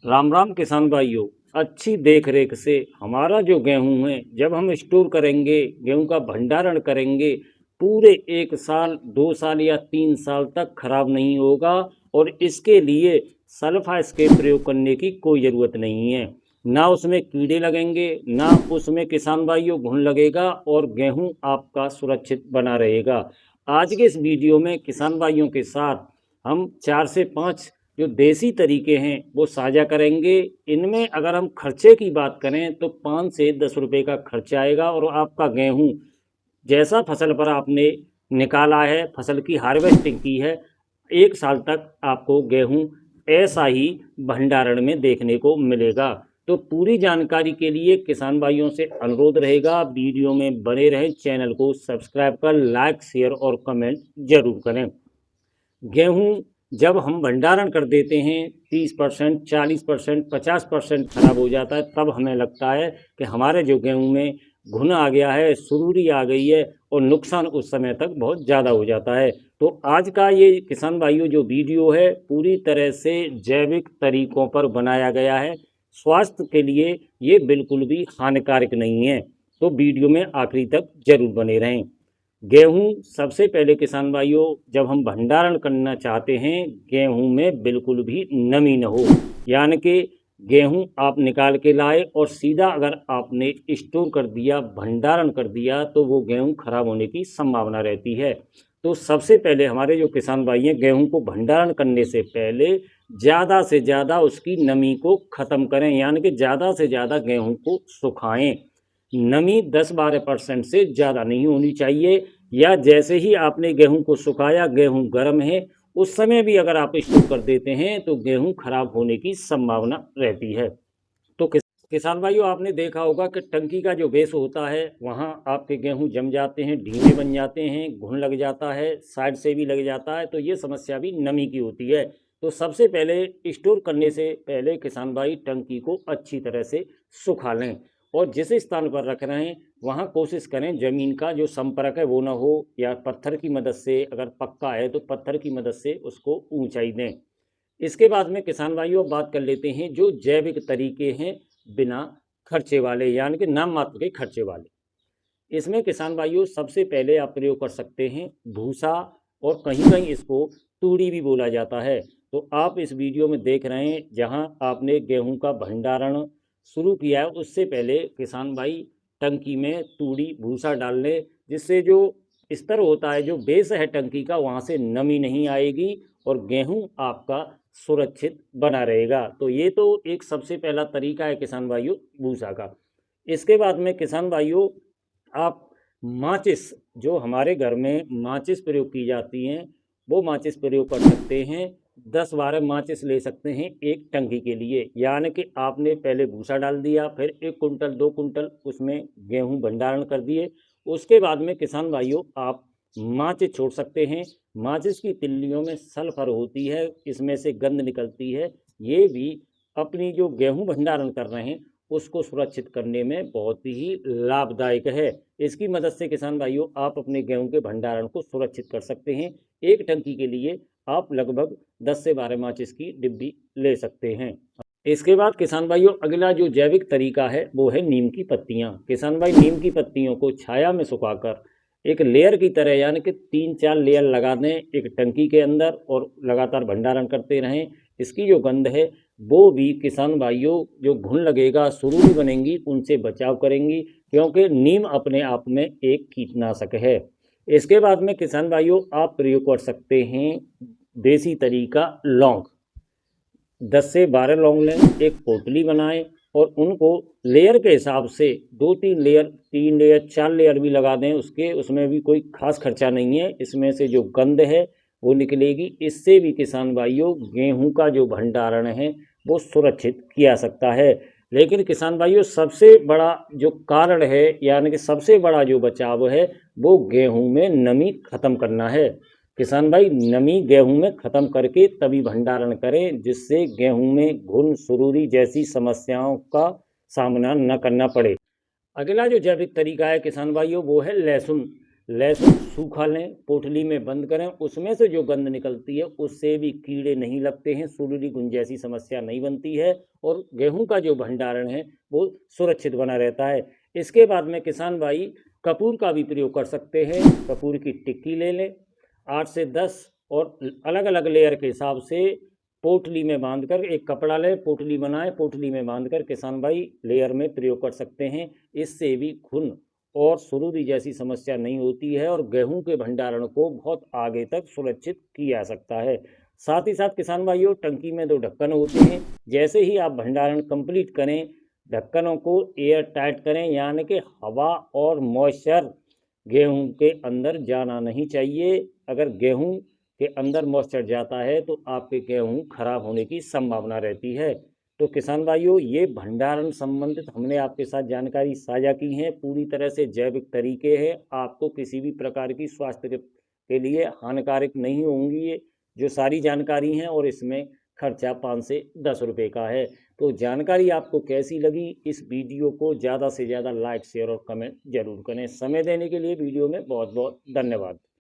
राम राम किसान भाइयों। अच्छी देख रेख से हमारा जो गेहूं है जब हम स्टोर करेंगे, गेहूं का भंडारण करेंगे, पूरे 1 साल 2 साल या 3 साल तक खराब नहीं होगा। और इसके लिए सल्फास के प्रयोग करने की कोई ज़रूरत नहीं है। ना उसमें कीड़े लगेंगे, ना उसमें किसान भाइयों घुन लगेगा, और गेहूं आपका सुरक्षित बना रहेगा। आज के इस वीडियो में किसान भाइयों के साथ हम 4 से 5 जो देसी तरीके हैं वो साझा करेंगे। इनमें अगर हम खर्चे की बात करें तो 5 से 10 रुपए का खर्चा आएगा, और आपका गेहूं जैसा फसल पर आपने निकाला है, फसल की हार्वेस्टिंग की है, 1 साल तक आपको गेहूं ऐसा ही भंडारण में देखने को मिलेगा। तो पूरी जानकारी के लिए किसान भाइयों से अनुरोध रहेगा, वीडियो में बने रहें, चैनल को सब्सक्राइब कर लाइक शेयर और कमेंट जरूर करें। गेहूं जब हम भंडारण कर देते हैं 30%, 40%, 50% खराब हो जाता है, तब हमें लगता है कि हमारे जो गेहूं में घुन आ गया है, सुरूरी आ गई है, और नुकसान उस समय तक बहुत ज़्यादा हो जाता है। तो आज का ये किसान भाइयों जो वीडियो है पूरी तरह से जैविक तरीकों पर बनाया गया है। स्वास्थ्य के लिए ये बिल्कुल भी हानिकारक नहीं है। तो वीडियो में आखिरी तक जरूर बने रहें। गेहूं सबसे पहले किसान भाइयों जब हम भंडारण करना चाहते हैं, गेहूं में बिल्कुल भी नमी न हो। यानी कि गेहूं आप निकाल के लाए और सीधा अगर आपने स्टोर कर दिया, भंडारण कर दिया, तो वो गेहूं खराब होने की संभावना रहती है। तो सबसे पहले हमारे जो किसान भाई हैं, गेहूं को भंडारण करने से पहले ज़्यादा से ज़्यादा उसकी नमी को ख़त्म करें, यानी कि ज़्यादा से ज़्यादा गेहूं को सुखाएं। नमी 10-12% से ज़्यादा नहीं होनी चाहिए। या जैसे ही आपने गेहूं को सुखाया, गेहूं गर्म है, उस समय भी अगर आप स्टोर कर देते हैं तो गेहूं खराब होने की संभावना रहती है। तो किसान भाइयों, आपने देखा होगा कि टंकी का जो बेस होता है वहाँ आपके गेहूं जम जाते हैं, ढीले बन जाते हैं, घुन लग जाता है, साइड से भी लग जाता है। तो ये समस्या भी नमी की होती है। तो सबसे पहले स्टोर करने से पहले किसान भाई टंकी को अच्छी तरह से सुखा लें, और जिस स्थान पर रख रहे हैं वहाँ कोशिश करें ज़मीन का जो संपर्क है वो ना हो, या पत्थर की मदद से, अगर पक्का है तो पत्थर की मदद से उसको ऊंचाई दें। इसके बाद में किसान भाइयों बात कर लेते हैं जो जैविक तरीके हैं बिना खर्चे वाले, यानी कि नाम मात्र के खर्चे वाले। इसमें किसान भाइयों सबसे पहले आप प्रयोग कर सकते हैं भूसा, और कहीं कहीं इसको तूड़ी भी बोला जाता है। तो आप इस वीडियो में देख रहे हैं जहां आपने गेहूं का भंडारण शुरू किया है, उससे पहले किसान भाई टंकी में तूड़ी भूसा डाल लें, जिससे जो स्तर होता है, जो बेस है टंकी का, वहाँ से नमी नहीं आएगी और गेहूं आपका सुरक्षित बना रहेगा। तो ये तो एक सबसे पहला तरीका है किसान भाइयों भूसा का। इसके बाद में किसान भाइयों आप माचिस, जो हमारे घर में माचिस प्रयोग की जाती हैं, वो माचिस प्रयोग कर सकते हैं। 10-12 माचिस ले सकते हैं एक टंकी के लिए। यानी कि आपने पहले भूसा डाल दिया, फिर 1 कुंटल 2 कुंटल उसमें गेहूं भंडारण कर दिए। उसके बाद में किसान भाइयों आप माचिस छोड़ सकते हैं। माचिस की तिल्लियों में सल्फर होती है, इसमें से गंध निकलती है। ये भी अपनी जो गेहूं भंडारण कर रहे हैं उसको सुरक्षित करने में बहुत ही लाभदायक है। इसकी मदद से किसान भाइयों आप अपने गेहूं के भंडारण को सुरक्षित कर सकते हैं। एक टंकी के लिए आप लगभग 10 से 12 माचिस की डिब्बी ले सकते हैं। इसके बाद किसान भाइयों अगला जो जैविक तरीका है वो है नीम की पत्तियां। किसान भाई नीम की पत्तियों को छाया में सुखाकर एक लेयर की तरह, यानी कि 3-4 लेयर लगा दें एक टंकी के अंदर, और लगातार भंडारण करते रहें। इसकी जो गंध है वो भी किसान भाइयों जो घुन लगेगा, सुरूरी बनेंगी, उनसे बचाव करेंगी, क्योंकि नीम अपने आप में एक कीटनाशक है। इसके बाद में किसान भाइयों आप प्रयोग कर सकते हैं देसी तरीका लौंग। 10 से 12 लौंग लें, एक पोटली बनाएं, और उनको लेयर के हिसाब से 2-3 लेयर, 3 लेयर 4 लेयर भी लगा दें उसके। उसमें भी कोई खास खर्चा नहीं है, इसमें से जो गंध है वो निकलेगी। इससे भी किसान भाइयों गेहूं का जो भंडारण है वो सुरक्षित किया सकता है। लेकिन किसान भाइयों सबसे बड़ा जो कारण है, यानी कि सबसे बड़ा जो बचाव है, वो गेहूं में नमी ख़त्म करना है। किसान भाई नमी गेहूं में ख़त्म करके तभी भंडारण करें, जिससे गेहूं में घुन सुरूरी जैसी समस्याओं का सामना न करना पड़े। अगला जो जैविक तरीका है किसान भाइयों वो है लहसुन। लहसुन सूखा लें, पोटली में बंद करें, उसमें से जो गंध निकलती है उससे भी कीड़े नहीं लगते हैं, सुलली घुन जैसी समस्या नहीं बनती है और गेहूं का जो भंडारण है वो सुरक्षित बना रहता है। इसके बाद में किसान भाई कपूर का भी प्रयोग कर सकते हैं। कपूर की टिक्की ले लें 8 से 10 और अलग अलग लेयर के हिसाब से पोटली में बांधकर एक कपड़ा लें, पोटली बनाएं, पोटली में बांधकर किसान भाई लेयर में प्रयोग कर सकते हैं। इससे भी घुन और सुरुली जैसी समस्या नहीं होती है और गेहूं के भंडारण को बहुत आगे तक सुरक्षित किया जा सकता है। साथ ही साथ किसान भाइयों टंकी में 2 ढक्कन होते हैं, जैसे ही आप भंडारण कंप्लीट करें ढक्कनों को एयर टाइट करें, यानी कि हवा और मॉइस्चर गेहूं के अंदर जाना नहीं चाहिए। अगर गेहूं के अंदर मॉइस्चर जाता है तो आपके गेहूं खराब होने की संभावना रहती है। तो किसान भाइयों ये भंडारण संबंधित हमने आपके साथ जानकारी साझा की है, पूरी तरह से जैविक तरीके हैं, आपको किसी भी प्रकार की स्वास्थ्य के लिए हानिकारक नहीं होंगी ये जो सारी जानकारी हैं और इसमें खर्चा 5 से 10 रुपये का है। तो जानकारी आपको कैसी लगी, इस वीडियो को ज़्यादा से ज़्यादा लाइक शेयर और कमेंट जरूर करें। समय देने के लिए वीडियो में बहुत बहुत धन्यवाद।